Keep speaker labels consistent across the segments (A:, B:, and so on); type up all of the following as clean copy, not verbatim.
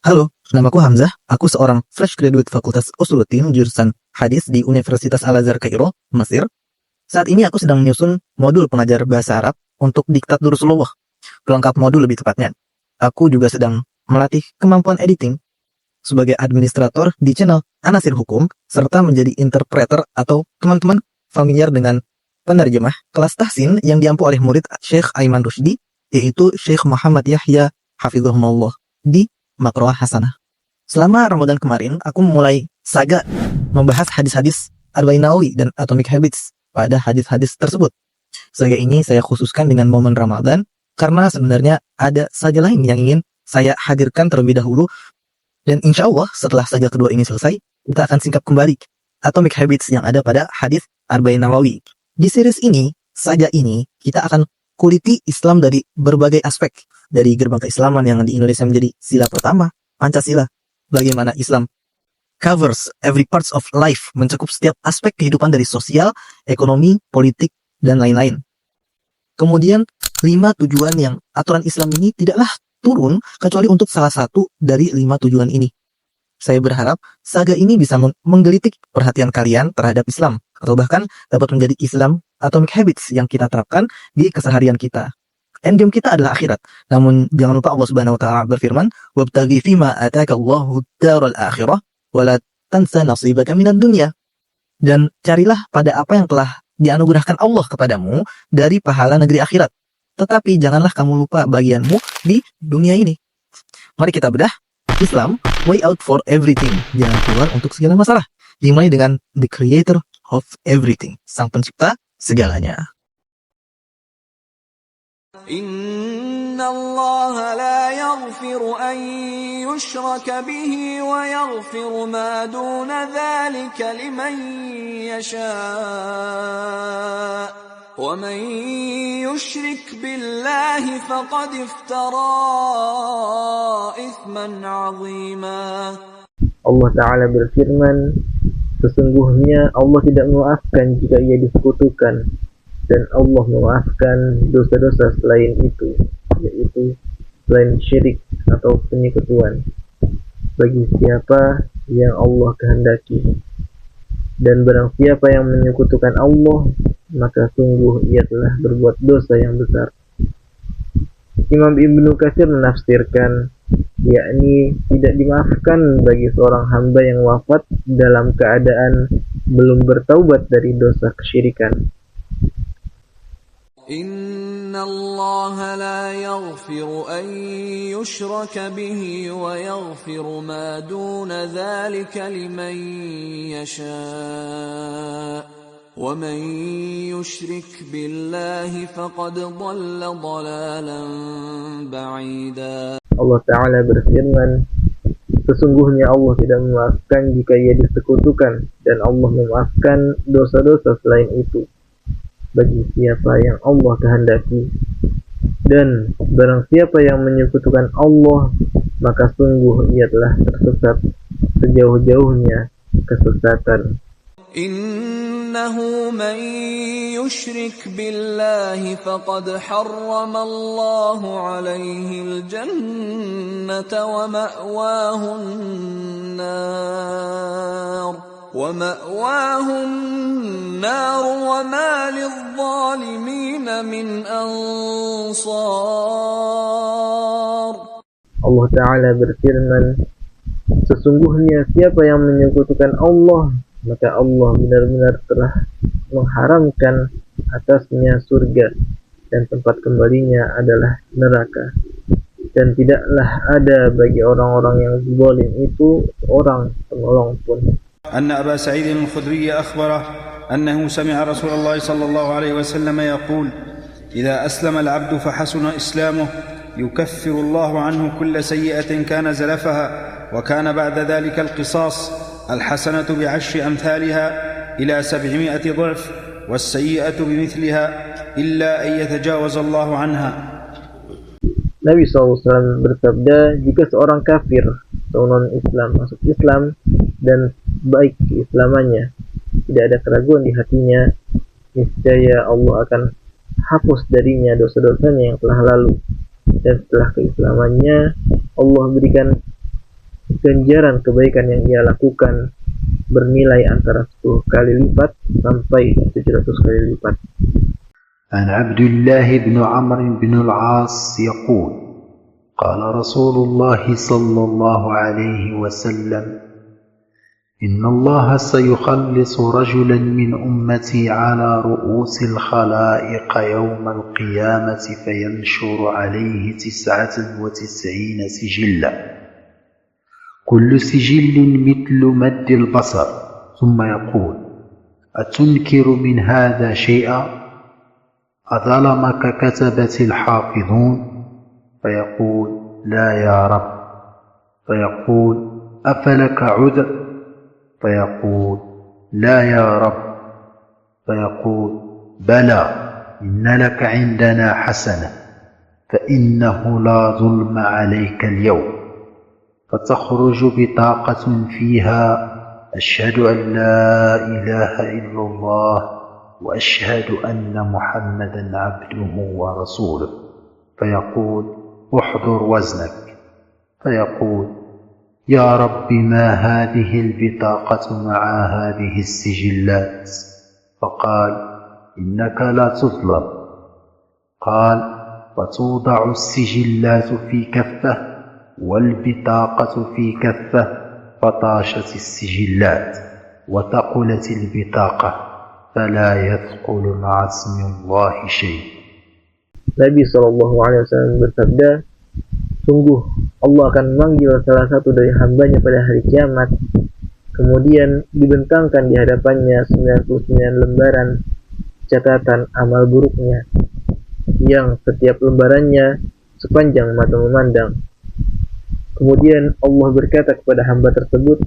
A: Halo, namaku Hamzah. Aku seorang fresh graduate Fakultas Usuluddin jurusan Hadis di Universitas Al-Azhar Kairo, Mesir. Saat ini aku sedang menyusun modul pengajar bahasa Arab untuk Diktat Rasulullah. Pelengkap modul lebih tepatnya. Aku juga sedang melatih kemampuan editing sebagai administrator di channel Anasir Hukum, serta menjadi interpreter atau teman-teman familiar dengan penerjemah kelas tahsin yang diampu oleh murid Syekh Aiman Rusdi, yaitu Syekh Muhammad Yahya Hafizahumullah di Makroah Hasanah. Selama Ramadan kemarin, aku mulai saga membahas hadis-hadis Arba'in Nawawi dan Atomic Habits pada hadis-hadis tersebut. Saga ini saya khususkan dengan momen Ramadan, karena sebenarnya ada saga lain yang ingin saya hadirkan terlebih dahulu. Dan insya Allah setelah saga kedua ini selesai, kita akan singkap kembali Atomic Habits yang ada pada hadis Arba'in Nawawi. Di series ini, saga ini, kita akan kuliti Islam dari berbagai aspek. Dari gerbang keislaman yang di Indonesia menjadi sila pertama, Pancasila. Bagaimana Islam covers every parts of life, mencakup setiap aspek kehidupan dari sosial, ekonomi, politik, dan lain-lain. Kemudian, 5 tujuan yang aturan Islam ini tidaklah turun kecuali untuk salah satu dari 5 tujuan ini. Saya berharap saga ini bisa menggelitik perhatian kalian terhadap Islam, atau bahkan dapat menjadi Islam Atomic Habits yang kita terapkan di keseharian kita. Endgame kita adalah akhirat. Namun jangan lupa Allah Subhanahu wa taala berfirman, "Wabtaghi fima ataka Allahu ad-daral akhirah wa la tansa nasibaka minad dunya." Dan carilah pada apa yang telah dianugerahkan Allah kepadamu dari pahala negeri akhirat. Tetapi janganlah kamu lupa bagianmu di dunia ini. Mari kita bedah Islam, way out for everything. Jalan keluar untuk segala masalah. Dimulai dengan the creator of everything, sang pencipta segalanya.
B: Inna Allah la yaghfiru an yushraka bihi wa yaghfiru ma duna dhalika liman yasha. Wa man yushrik billahi faqad iftara ithman 'azima.
C: Allah Ta'ala berfirman, sesungguhnya Allah tidak memaafkan jika ia disekutukan, dan Allah memaafkan dosa-dosa selain itu, yaitu selain syirik atau penyekutuan, bagi siapa yang Allah kehendaki. Dan barang siapa yang menyekutukan Allah, maka sungguh ia telah berbuat dosa yang besar. Imam Ibnu Katsir menafsirkan, yakni tidak dimaafkan bagi seorang hamba yang wafat dalam keadaan belum bertaubat dari dosa kesyirikan.
B: Inna Allah la yaghfiru an yushraka bihi wa yaghfiru ma duna dhalika liman yasha. Wa man yushrik billahi faqad dhalla dhalalan ba'ida.
C: Allah Ta'ala berfirman, sesungguhnya Allah tidak memaafkan jika ia disekutukan, dan Allah memaafkan dosa-dosa selain itu bagi siapa yang Allah kehendaki. Dan barang siapa yang menyekutukan Allah, maka sungguh ia telah tersesat sejauh-jauhnya kesesatan.
B: Innahu man yushrik billahi faqad harrama Allahu alaihi al-jannata wa ma'wahu an-nar. وَمَأْوَاهُ النَّارُ وَمَا لِلظَّالِمِينَ مِنْ أَنصَارٍ.
C: Allah Ta'ala berfirman, sesungguhnya siapa yang menyekutukan Allah, maka Allah benar-benar telah mengharamkan atasnya surga, dan tempat kembalinya adalah neraka. Dan tidaklah ada bagi orang-orang yang zalim itu orang penolong pun.
D: أن أبا سعيد الخدري أخبره أنه سمع رسول الله صلى الله عليه وسلم يقول إذا أسلم العبد فحسن إسلامه يكفر الله عنه كل سيئة كان زلفها وكان بعد ذلك القصاص الحسنة بعشر أمثالها إلى 700 ضعف والسيئة بمثلها إلا أن يتجاوز الله عنها.
C: Nabi SAW bersabda, jika seorang kafir atau non-Islam masuk Islam dan baik keislamannya, tidak ada keraguan di hatinya, niscaya Allah akan hapus darinya dosa-dosanya yang telah lalu. Dan setelah keislamannya, Allah berikan ganjaran kebaikan yang ia lakukan bernilai antara 10 kali lipat sampai 700 kali lipat.
E: عن عبد الله بن عمرو بن العاص يقول قال رسول الله صلى الله عليه وسلم إن الله سيخلص رجلا من أمتي على رؤوس الخلائق يوم القيامة فينشر عليه 99 سجلا كل سجل مثل مد البصر ثم يقول أتنكر من هذا شيئا أظلمك كتبت الحافظون فيقول لا يا رب فيقول أفلك عذر فيقول لا يا رب فيقول بلى إن لك عندنا حسنة فإنه لا ظلم عليك اليوم فتخرج بطاقة فيها أشهد أن لا إله إلا الله وأشهد أن محمدا عبده ورسوله فيقول احضر وزنك فيقول يا رب ما هذه البطاقة مع هذه السجلات فقال إنك لا تظلم قال فتوضع السجلات في كفة والبطاقة في كفة فطاشت السجلات وثقلت البطاقة فلا يثقل مع اسم الله شيء.
C: Nabi SAW bersabda, sungguh Allah akan memanggil salah satu dari hambanya pada hari kiamat, kemudian dibentangkan di hadapannya 99 lembaran catatan amal buruknya, yang setiap lembarannya sepanjang mata memandang. Kemudian Allah berkata kepada hamba tersebut,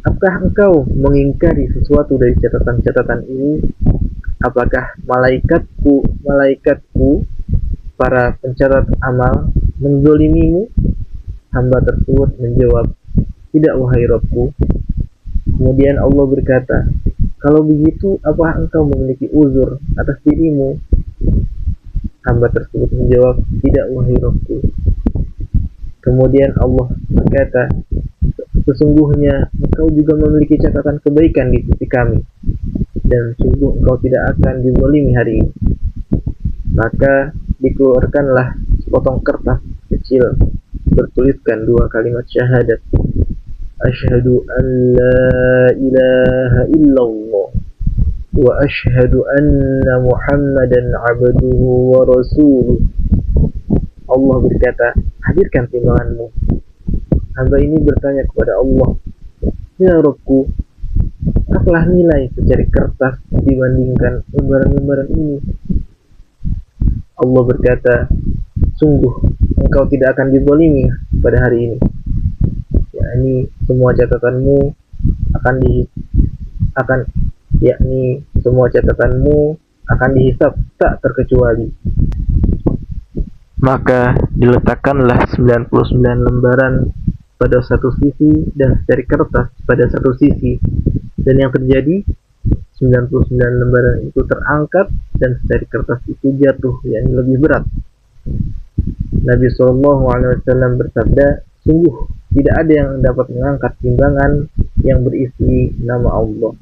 C: apakah engkau mengingkari sesuatu dari catatan-catatan ini? Apakah malaikatku, para pencatat amal, menzolimimu? Hamba tersebut menjawab, tidak wahai Rabbku. Kemudian Allah berkata, kalau begitu, apakah engkau memiliki uzur atas dirimu? Hamba tersebut menjawab, tidak wahai Rabbku. Kemudian Allah berkata, sesungguhnya engkau juga memiliki catatan kebaikan di sisi kami, dan sungguh engkau tidak akan dizalimi hari ini. Maka dikeluarkanlah sepotong kertas kecil bertuliskan 2 kalimat syahadat, asyhadu an la ilaha illallah wa asyhadu anna muhammadan abduhu wa rasuluh. Allah berkata, hadirkan timbanganmu. Hamba ini bertanya kepada Allah, ya Rabbku, apalah nilai secari kertas dibandingkan lembaran-lembaran ini? Allah berkata, sungguh engkau tidak akan dizalimi pada hari ini. Yakni semua catatanmu akan dihisab tak terkecuali. Maka diletakkanlah 99 lembaran pada satu sisi dan secari kertas pada satu sisi, dan yang terjadi 99 lembaran itu terangkat dan secari kertas itu jatuh, yang lebih berat. Nabi SAW bersabda, sungguh tidak ada yang dapat mengangkat timbangan yang berisi nama Allah.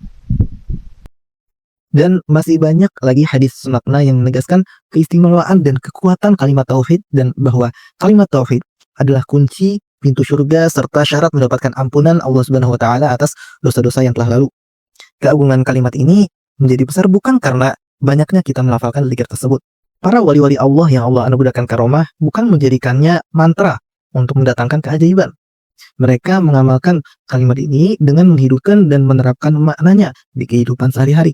A: Dan masih banyak lagi hadis semakna yang menegaskan keistimewaan dan kekuatan kalimat tauhid, dan bahwa kalimat tauhid adalah kunci pintu surga serta syarat mendapatkan ampunan Allah Subhanahu wa taala atas dosa-dosa yang telah lalu. Keagungan kalimat ini menjadi besar bukan karena banyaknya kita melafalkan zikir tersebut. Para wali-wali Allah yang Allah anugerahkan karomah bukan menjadikannya mantra untuk mendatangkan keajaiban. Mereka mengamalkan kalimat ini dengan menghidupkan dan menerapkan maknanya di kehidupan sehari-hari.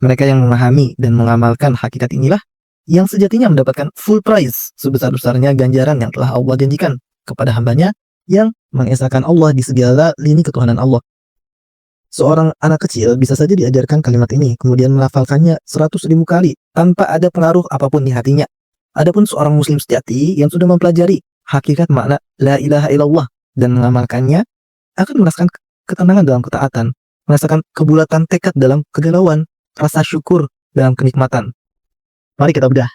A: Mereka yang memahami dan mengamalkan hakikat inilah yang sejatinya mendapatkan full prize, sebesar-besarnya ganjaran yang telah Allah janjikan kepada hambanya yang mengesahkan Allah di segala lini ketuhanan Allah. Seorang anak kecil bisa saja diajarkan kalimat ini, kemudian melafalkannya 100.000 kali tanpa ada pengaruh apapun di hatinya. Adapun seorang muslim sejati yang sudah mempelajari hakikat makna la ilaha illallah dan mengamalkannya akan merasakan ketenangan dalam ketaatan, merasakan kebulatan tekad dalam kegalauan, rasa syukur dalam kenikmatan. Mari kita bedah.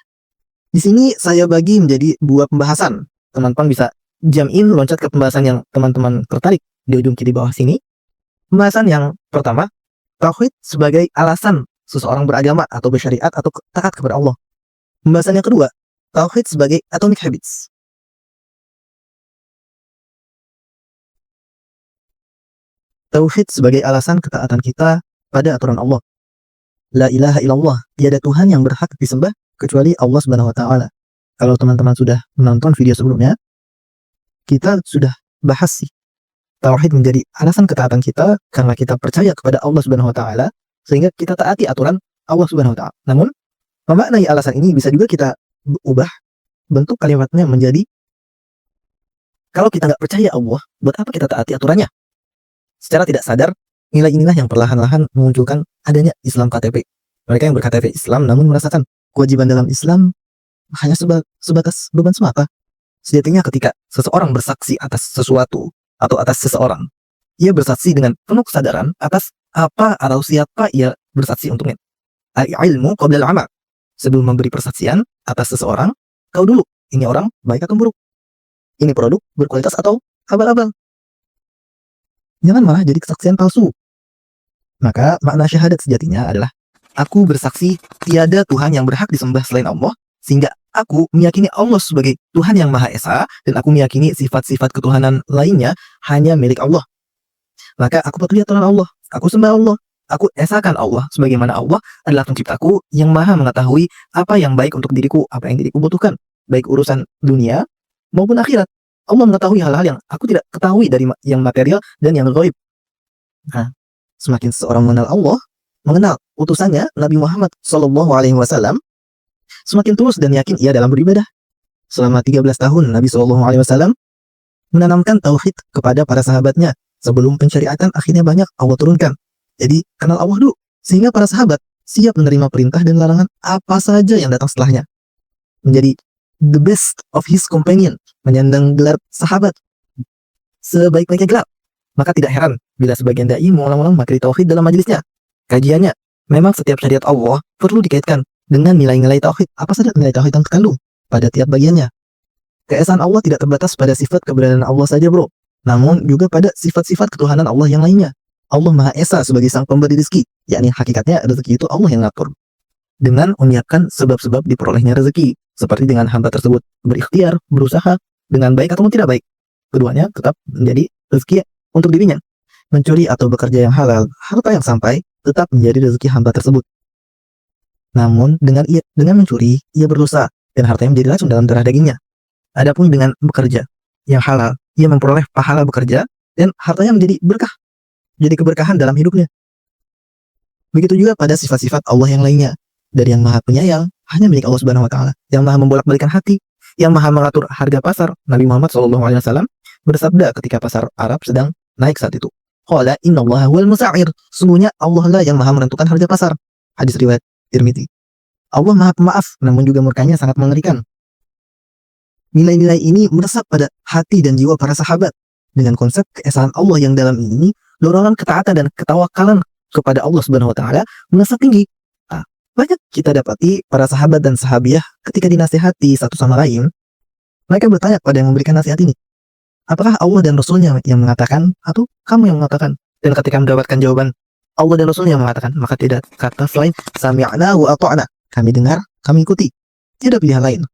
A: Di sini saya bagi menjadi 2 pembahasan. Teman-teman bisa jam ini loncat ke pembahasan yang teman-teman tertarik di ujung kiri bawah sini. Pembahasan yang pertama, tauhid sebagai alasan seseorang beragama atau bersyariat atau taat kepada Allah. Pembahasan yang kedua, tauhid sebagai atomic habits. Tauhid sebagai alasan ketaatan kita pada aturan Allah. La ilaha illallah, tiada Tuhan yang berhak disembah kecuali Allah Subhanahu wa taala. Kalau teman-teman sudah menonton video sebelumnya, kita sudah bahas sih. Tauhid menjadi alasan ketaatan kita karena kita percaya kepada Allah Subhanahu wa taala sehingga kita taati aturan Allah Subhanahu wa taala. Namun, memaknai alasan ini bisa juga kita ubah bentuk kalimatnya menjadi kalau kita nggak percaya Allah, buat apa kita taati aturannya? Secara tidak sadar, nilai inilah yang perlahan-lahan memunculkan adanya Islam KTP. Mereka yang berKTP Islam namun merasakan kewajiban dalam Islam hanya sebatas beban semata. Sejatinya ketika seseorang bersaksi atas sesuatu atau atas seseorang, ia bersaksi dengan penuh kesadaran atas apa atau siapa ia bersaksi untuknya. Al-ilmu qabla al-amal. Sebelum memberi persaksian atas seseorang, kau dulu, ini orang baik atau buruk. Ini produk berkualitas atau abal-abal. Jangan malah jadi kesaksian palsu. Maka makna syahadat sejatinya adalah aku bersaksi tiada Tuhan yang berhak disembah selain Allah, sehingga aku meyakini Allah sebagai Tuhan yang Maha Esa dan aku meyakini sifat-sifat ketuhanan lainnya hanya milik Allah. Maka aku patuhi aturan Allah, aku sembah Allah, aku esakan Allah sebagaimana Allah adalah penciptaku yang Maha mengetahui apa yang baik untuk diriku, apa yang diriku butuhkan, baik urusan dunia maupun akhirat. Allah mengetahui hal-hal yang aku tidak ketahui dari yang material dan yang ghaib. Nah, semakin seseorang mengenal Allah, mengenal utusannya Nabi Muhammad SAW, semakin tulus dan yakin ia dalam beribadah. Selama 13 tahun Nabi SAW menanamkan tauhid kepada para sahabatnya. Sebelum pensyariatan akhirnya banyak Allah turunkan. Jadi kenal Allah dulu, sehingga para sahabat siap menerima perintah dan larangan apa saja yang datang setelahnya. Menjadi the best of his companion, menyandang gelar sahabat sebaik-baiknya gelar. Maka tidak heran bila sebagian dai mengulang-ulang materi tauhid dalam majelisnya, kajiannya. Memang setiap syariat Allah perlu dikaitkan dengan nilai-nilai tauhid. Apa saja nilai tauhid yang terkandung pada tiap bagiannya? Keesaan Allah tidak terbatas pada sifat keberadaan Allah saja, bro, namun juga pada sifat-sifat ketuhanan Allah yang lainnya. Allah Maha Esa sebagai sang pemberi rezeki, yakni hakikatnya rezeki itu Allah yang ngatur. Dengan menyiapkan sebab-sebab diperolehnya rezeki, seperti dengan hamba tersebut berikhtiar, berusaha dengan baik atau tidak baik. Keduanya tetap menjadi rezeki untuk dirinya. Mencuri atau bekerja yang halal, harta yang sampai tetap menjadi rezeki hamba tersebut. Namun dengan mencuri, ia berdosa dan hartanya menjadi racun dalam darah dagingnya. Adapun dengan bekerja yang halal, ia memperoleh pahala bekerja dan hartanya menjadi berkah, jadi keberkahan dalam hidupnya. Begitu juga pada sifat-sifat Allah yang lainnya. Dari yang Maha Penyayang hanya milik Allah Subhanahu wa taala, yang Maha membolak-balikan hati, yang Maha mengatur harga pasar. Nabi Muhammad SAW bersabda ketika pasar Arab sedang naik saat itu, qala innallaha huwal musa'ir, sungguhnya Allah lah yang Maha menentukan harga pasar. Hadis riwayat Tirmidzi. Allah Maha Pemaaf, namun juga murkanya sangat mengerikan. Nilai-nilai ini meresap pada hati dan jiwa para sahabat. Dengan konsep keesaan Allah yang dalam ini, dorongan ketaatan dan ketawakalan kepada Allah Subhanahu wa taala merasa tinggi. Banyak kita dapati para sahabat dan sahabiah ketika dinasihati satu sama lain, mereka bertanya kepada yang memberikan nasihat ini, apakah Allah dan Rasulnya yang mengatakan atau kamu yang mengatakan? Dan ketika mendapatkan jawaban Allah dan Rasulnya yang mengatakan, maka tidak kata selain sami'na wa ata'na, kami dengar, kami ikuti, tidak pilihan lain.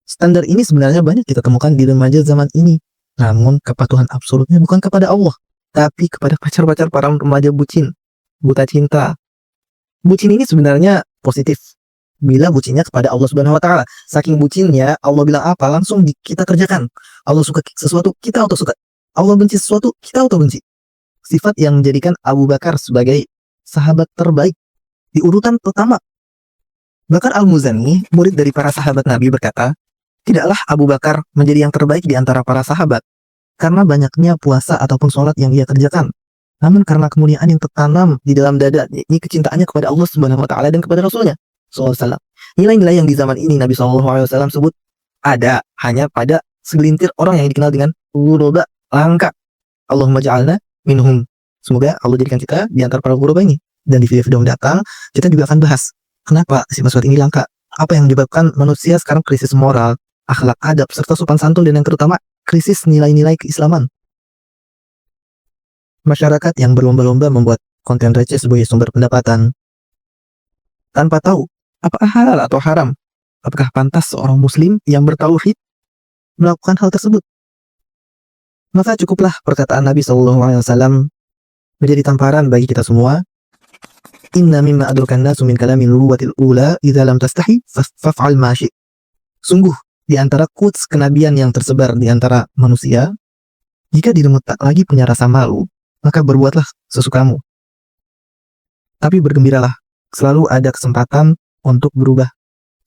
A: Standar ini sebenarnya banyak kita temukan di remaja zaman ini. Namun kepatuhan absolutnya bukan kepada Allah, tapi kepada pacar-pacar para remaja bucin, buta cinta. Bucin ini sebenarnya positif bila bucinnya kepada Allah Subhanahu wa taala. Saking bucinnya, Allah bilang apa langsung kita kerjakan. Allah suka sesuatu, kita auto suka. Allah benci sesuatu, kita auto benci. Sifat yang menjadikan Abu Bakar sebagai sahabat terbaik di urutan pertama. Bakar Al-Muzani, murid dari para sahabat Nabi, berkata, tidaklah Abu Bakar menjadi yang terbaik di antara para sahabat karena banyaknya puasa ataupun sholat yang ia kerjakan, namun karena kemuliaan yang tertanam di dalam dada, ini kecintaannya kepada Allah Subhanahu wa taala dan kepada Rasulnya SAW. Nilai-nilai yang di zaman ini Nabi SAW sebut ada hanya pada segelintir orang yang dikenal dengan ghuraba, langka. Allahumma ja'alna minhum. Semoga Allah jadikan kita di antara para ghuraba ini. Dan di video-video mendatang kita juga akan bahas kenapa sifat ini langka, apa yang menyebabkan manusia sekarang krisis moral, akhlak, adab, serta sopan santun, dan yang terutama krisis nilai-nilai keislaman. Masyarakat yang berlomba-lomba membuat konten receh sebagai sumber pendapatan, tanpa tahu apakah halal atau haram, apakah pantas seorang muslim yang bertauhid melakukan hal tersebut. Maka cukuplah perkataan Nabi SAW menjadi tamparan bagi kita semua. Inna mimma adurkan nasu min kalamin nubuwatil ula idza lam tastahi faf'al ma syi'. Sungguh di antara quotes kenabian yang tersebar di antara manusia, jika dirimu tak lagi punya rasa malu, maka berbuatlah sesukamu. Tapi bergembiralah, selalu ada kesempatan untuk berubah.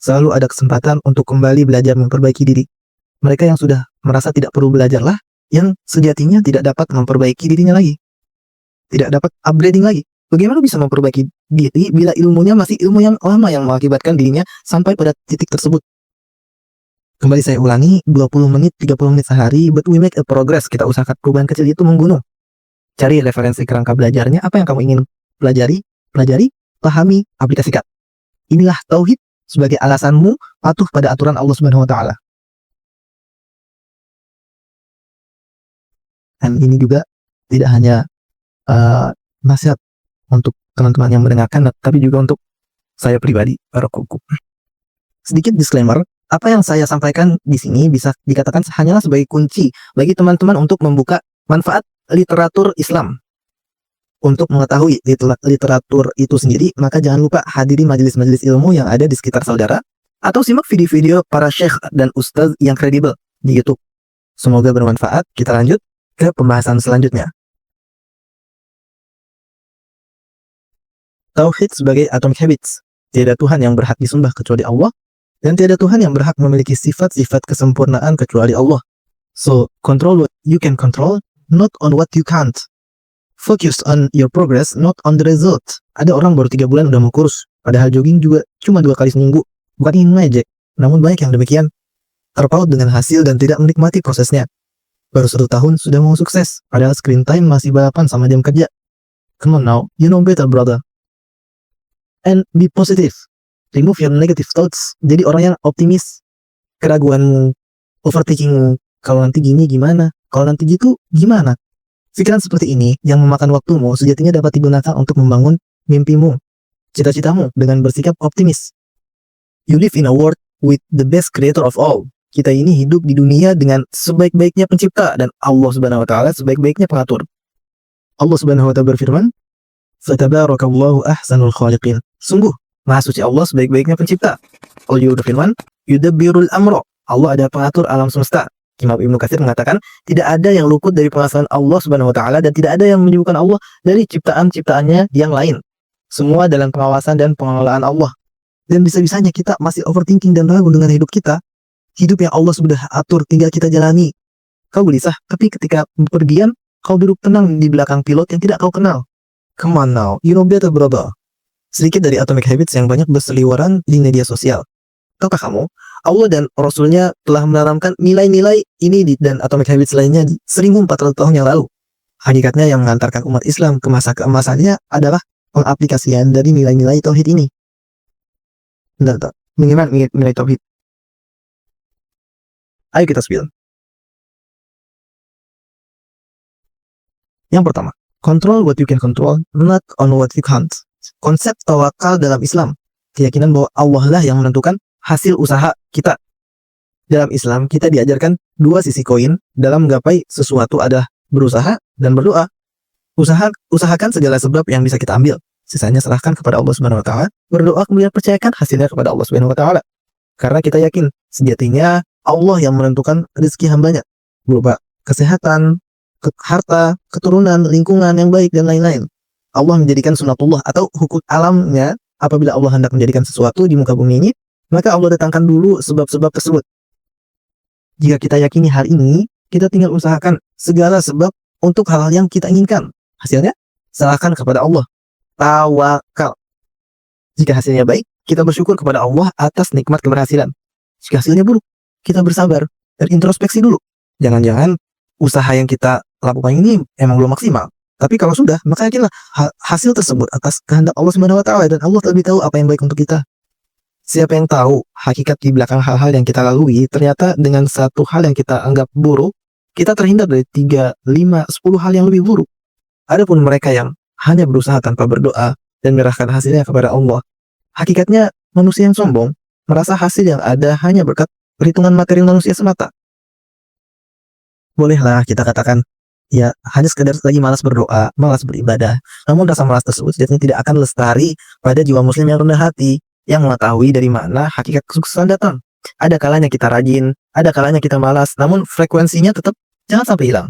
A: Selalu ada kesempatan untuk kembali belajar memperbaiki diri. Mereka yang sudah merasa tidak perlu belajarlah yang sejatinya tidak dapat memperbaiki dirinya lagi. Tidak dapat upgrading lagi. Bagaimana bisa memperbaiki diri bila ilmunya masih ilmu yang lama yang mengakibatkan dirinya sampai pada titik tersebut. Kembali saya ulangi, 20 menit, 30 menit sehari, but we make a progress. Kita usahakan perubahan kecil itu membunuh. Cari referensi kerangka belajarnya, apa yang kamu ingin pelajari, pahami, aplikasikan. Inilah tauhid sebagai alasanmu patuh pada aturan Allah Subhanahu wa taala. Dan ini juga tidak hanya nasihat untuk teman-teman yang mendengarkan, tapi juga untuk saya pribadi, para kuku. Sedikit disclaimer, apa yang saya sampaikan di sini bisa dikatakan hanyalah sebagai kunci bagi teman-teman untuk membuka manfaat literatur Islam. Untuk mengetahui literatur itu sendiri, maka jangan lupa hadiri majelis-majelis ilmu yang ada di sekitar saudara, atau simak video-video para syekh dan ustaz yang kredibel di YouTube. Semoga bermanfaat. Kita lanjut ke pembahasan selanjutnya. Tauhid sebagai atomic habits. Tiada Tuhan yang berhak disembah kecuali Allah, dan tiada Tuhan yang berhak memiliki sifat-sifat kesempurnaan kecuali Allah. So, control what you can control, not on what you can't. Focus on your progress, not on the result. Ada orang baru 3 bulan udah mau kurus, padahal jogging juga cuma 2 kali seminggu. Bukan ingin ngejek, namun banyak yang demikian. Terpaut dengan hasil dan tidak menikmati prosesnya. Baru 1 tahun sudah mau sukses, padahal screen time masih balapan sama jam kerja. Come on now, you know better brother. And be positive. Remove your negative thoughts. Jadi orang yang optimis. Keraguanmu, overthinkingmu, kalau nanti gini gimana, kalau nanti gitu gimana. Pikiran seperti ini yang memakan waktumu sejatinya dapat digunakan untuk membangun mimpimu, cita-citamu dengan bersikap optimis. You live in a world with the best creator of all. Kita ini hidup di dunia dengan sebaik-baiknya pencipta dan Allah Subhanahu wa taala sebaik-baiknya pengatur. Allah Subhanahu wa taala berfirman, "Fatabarakallahu ahsanul khaliqin." Sungguh, Maha Suci Allah sebaik-baiknya pencipta. Allah juga berfirman, "Yudabbirul amra." Allah ada pengatur alam semesta. Imam Ibnu Katsir mengatakan, tidak ada yang luput dari pengawasan Allah Subhanahu wa taala dan tidak ada yang menyibukkan Allah dari ciptaan-ciptaannya yang lain. Semua dalam pengawasan dan pengelolaan Allah. Dan bisa-bisanya kita masih overthinking dan ragu dengan hidup kita. Hidup yang Allah sudah atur, tinggal kita jalani. Kau gelisah, tapi ketika bepergian, kau duduk tenang di belakang pilot yang tidak kau kenal. Come on now, you know better brother. Sedikit dari atomic habits yang banyak berseliweran di media sosial. Tahukah kamu, Allah dan Rasulnya telah menanamkan nilai-nilai ini dan atomic habits lainnya 1400 tahun yang lalu. Hakikatnya yang mengantarkan umat Islam ke masa keemasannya adalah pengaplikasian dari nilai-nilai tauhid ini. Bentar, bagaimana nilai tauhid? Ayo kita spill. Yang pertama, control what you can control, not on what you can't. Konsep tawakal dalam Islam, keyakinan bahwa Allah lah yang menentukan hasil usaha kita. Dalam Islam, kita diajarkan 2 sisi koin dalam menggapai sesuatu adalah berusaha dan berdoa. Usahakan segala sebab yang bisa kita ambil. Sisanya serahkan kepada Allah Subhanahu wa taala. Berdoa kemudian percayakan hasilnya kepada Allah Subhanahu wa taala. Karena kita yakin sejatinya Allah yang menentukan rezeki hambanya berupa kesehatan, harta, keturunan, lingkungan yang baik dan lain-lain. Allah menjadikan sunatullah atau hukum alamnya. Apabila Allah hendak menjadikan sesuatu di muka bumi ini, maka Allah datangkan dulu sebab-sebab tersebut. Jika kita yakini hal ini, kita tinggal usahakan segala sebab untuk hal-hal yang kita inginkan. Hasilnya, serahkan kepada Allah. Tawakal. Jika hasilnya baik, kita bersyukur kepada Allah atas nikmat keberhasilan. Jika hasilnya buruk, kita bersabar dan introspeksi dulu. Jangan-jangan usaha yang kita lakukan ini emang belum maksimal. Tapi kalau sudah, maka yakinlah hasil tersebut atas kehendak Allah Subhanahu wa taala dan Allah lebih tahu apa yang baik untuk kita. Siapa yang tahu hakikat di belakang hal-hal yang kita lalui, ternyata dengan satu hal yang kita anggap buruk, kita terhindar dari 3, 5, 10 hal yang lebih buruk. Adapun mereka yang hanya berusaha tanpa berdoa dan menyerahkan hasilnya kepada Allah, hakikatnya manusia yang sombong merasa hasil yang ada hanya berkat perhitungan materi manusia semata. Bolehlah kita katakan, ya hanya sekedar lagi malas berdoa, malas beribadah. Namun rasa malas tersebut sejatinya tidak akan lestari pada jiwa muslim yang rendah hati, yang mengetahui dari mana hakikat kesuksesan datang. Ada kalanya kita rajin, ada kalanya kita malas, namun frekuensinya tetap jangan sampai hilang.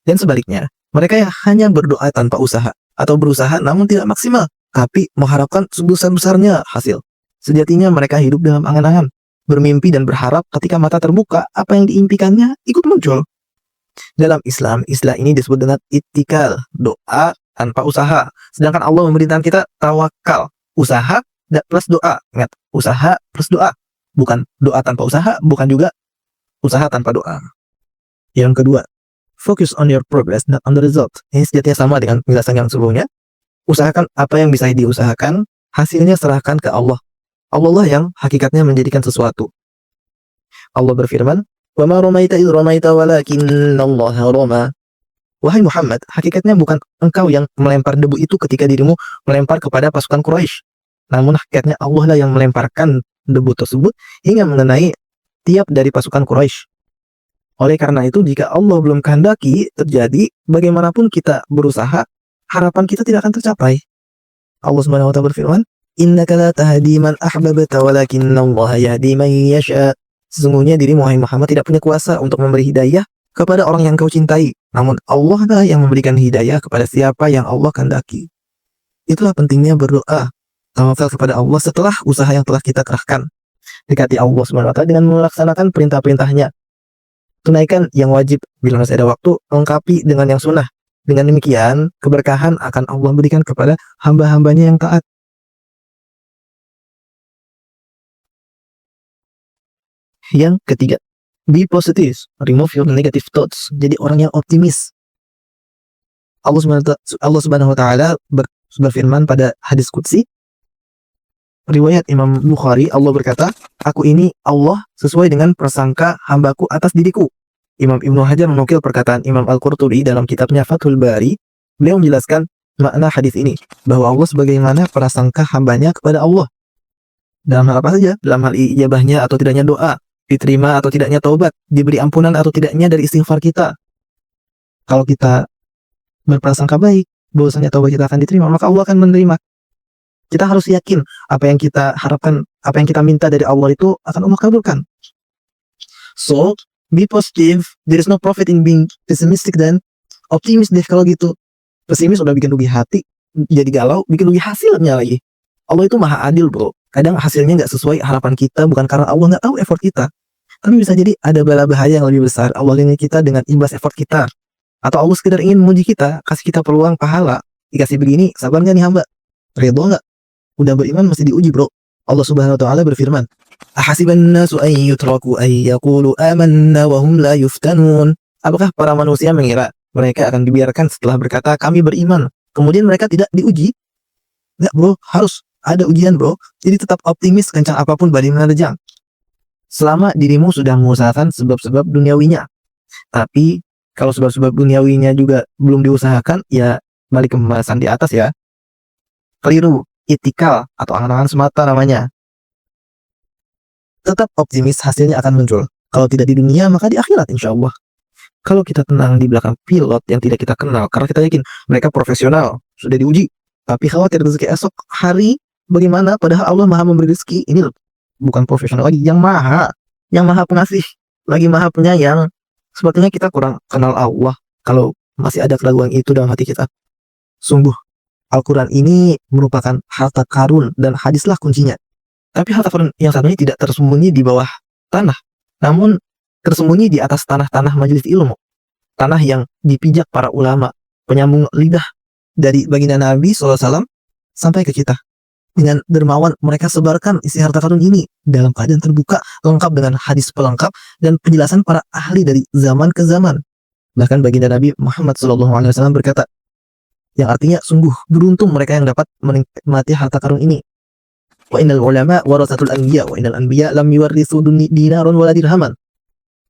A: Dan sebaliknya, mereka yang hanya berdoa tanpa usaha, atau berusaha namun tidak maksimal, tapi mengharapkan sebesar-besarnya hasil. Sejatinya mereka hidup dalam angan-angan, bermimpi dan berharap ketika mata terbuka, apa yang diimpikannya ikut muncul. Dalam Islam, istilah ini disebut dengan ittikal, doa tanpa usaha. Sedangkan Allah memerintahkan kita tawakal, usaha plus doa. Ingat, usaha plus doa. Bukan doa tanpa usaha, bukan juga usaha tanpa doa. Yang kedua, focus on your progress, not on the result. Ini sejatinya sama dengan penjelasan yang sebelumnya. Usahakan apa yang bisa diusahakan, hasilnya serahkan ke Allah. Allah lah yang hakikatnya menjadikan sesuatu. Allah berfirman, "Wa ma ramaita idh ramaita walakinna Allah rama." Wahai Muhammad, hakikatnya bukan engkau yang melempar debu itu ketika dirimu melempar kepada pasukan Quraisy. Namun hakikatnya Allah lah yang melemparkan debu tersebut hingga mengenai tiap dari pasukan Quraisy. Oleh karena itu, jika Allah belum kehendaki terjadi, bagaimanapun kita berusaha, harapan kita tidak akan tercapai. Allah Subhanahu wa taala berfirman, "Innaka la tahdi man ahbabta walakinna Allah yahdi man yasha." Sesungguhnya dirimu, wahai Muhammad, tidak punya kuasa untuk memberi hidayah kepada orang yang kau cintai. Namun Allah lah yang memberikan hidayah kepada siapa yang Allah kehendaki. Itulah pentingnya berdoa, tawakal kepada Allah setelah usaha yang telah kita kerahkan. Dekati Allah Subhanahu wa taala dengan melaksanakan perintah-perintahnya. Tunaikan yang wajib bila masih ada waktu, lengkapi dengan yang sunnah. Dengan demikian, keberkahan akan Allah berikan kepada hamba-hambanya yang taat. Yang ketiga, be positive, remove your negative thoughts. Jadi orang yang optimis. Allah Subhanahu wa taala berfirman pada hadis qudsi, riwayat Imam Bukhari, Allah berkata, "Aku ini Allah sesuai dengan prasangka hambaku atas diriku." Imam Ibnu Hajar menukil perkataan Imam Al-Qurtubi dalam kitabnya Fathul Bari. Beliau menjelaskan makna hadis ini, bahwa Allah sebagaimana prasangka hambanya kepada Allah. Dalam hal apa saja? Dalam hal ijabahnya atau tidaknya doa, diterima atau tidaknya taubat, diberi ampunan atau tidaknya dari istighfar kita. Kalau kita berprasangka baik, bahwasanya taubat kita akan diterima, maka Allah akan menerima. Kita harus yakin apa yang kita harapkan, apa yang kita minta dari Allah itu akan Allah kabulkan. So, be positive. There is no profit in being pessimistic dan optimis deh kalau gitu. Pesimis udah bikin rugi hati, jadi galau, bikin rugi hasilnya lagi. Allah itu maha adil, bro. Kadang hasilnya nggak sesuai harapan kita, bukan karena Allah nggak tahu effort kita. Tapi bisa jadi ada bala bahaya yang lebih besar. Allah ingin kita dengan imbas effort kita. Atau Allah sekedar ingin menguji kita, kasih kita peluang pahala. Dikasih begini, sabar nggak nih hamba? Ridho nggak? Udah beriman masih diuji, bro. Allah Subhanahu wa taala berfirman, "Ahasiban nasu an yutraku ay yaqulu amanna wa hum la yuftanun." Apakah para manusia mengira mereka akan dibiarkan setelah berkata kami beriman, kemudian mereka tidak diuji? Enggak, bro, harus ada ujian, bro. Jadi tetap optimis kencang apapun badai menerjang. Selama dirimu sudah mengusahakan sebab-sebab duniawinya. Tapi kalau sebab-sebab duniawinya juga belum diusahakan, ya balik ke pembahasan di atas ya. Keliru, itikal atau angan-angan semata namanya. Tetap optimis hasilnya akan muncul. Kalau tidak di dunia, maka di akhirat insya Allah. Kalau kita tenang di belakang pilot yang tidak kita kenal, karena kita yakin mereka profesional, sudah diuji, tapi khawatir rezeki esok hari bagaimana, padahal Allah maha memberi rezeki. Ini bukan profesional lagi, yang maha pengasih, lagi maha penyayang. Sepertinya kita kurang kenal Allah kalau masih ada keraguan itu dalam hati kita. Sungguh, Al-Quran ini merupakan harta karun dan hadislah kuncinya. Tapi harta karun yang satu ini tidak tersembunyi di bawah tanah, namun tersembunyi di atas tanah-tanah majelis ilmu. Tanah yang dipijak para ulama, penyambung lidah dari baginda Nabi SAW sampai ke kita. Dengan dermawan mereka sebarkan isi harta karun ini dalam keadaan terbuka, lengkap dengan hadis pelengkap dan penjelasan para ahli dari zaman ke zaman. Bahkan baginda Nabi Muhammad SAW berkata, yang artinya sungguh beruntung mereka yang dapat menikmati harta karun ini. Wa innal ulama warasatul anbiya wa innal anbiya lam yuwarrithu dinaron wala dirhaman.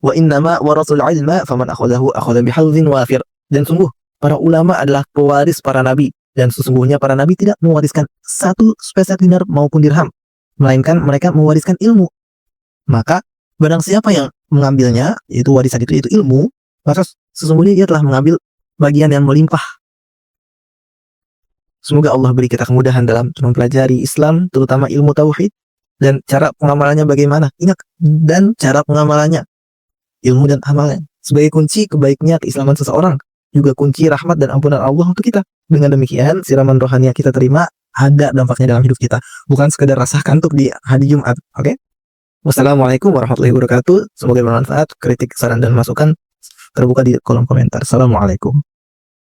A: Wa innama warasul ilma faman akhadahu akhadha bihadzin wafir. Dan sungguh para ulama adalah pewaris para nabi, dan sesungguhnya para nabi tidak mewariskan satu spesial dinar maupun dirham, melainkan mereka mewariskan ilmu. Maka barang siapa yang mengambilnya, yaitu warisan itu, yaitu ilmu, maka sesungguhnya ia telah mengambil bagian yang melimpah. Semoga Allah beri kita kemudahan dalam mempelajari Islam, terutama ilmu tauhid, dan cara pengamalannya bagaimana. Ingat, dan cara pengamalannya, ilmu dan amalnya, sebagai kunci kebaikannya keislaman seseorang, juga kunci rahmat dan ampunan Allah untuk kita. Dengan demikian, siraman rohani yang kita terima ada dampaknya dalam hidup kita, bukan sekedar rasa kantuk di hari Jumat. Oke? Wassalamualaikum warahmatullahi wabarakatuh. Semoga bermanfaat. Kritik, saran, dan masukan terbuka di kolom komentar. Assalamualaikum.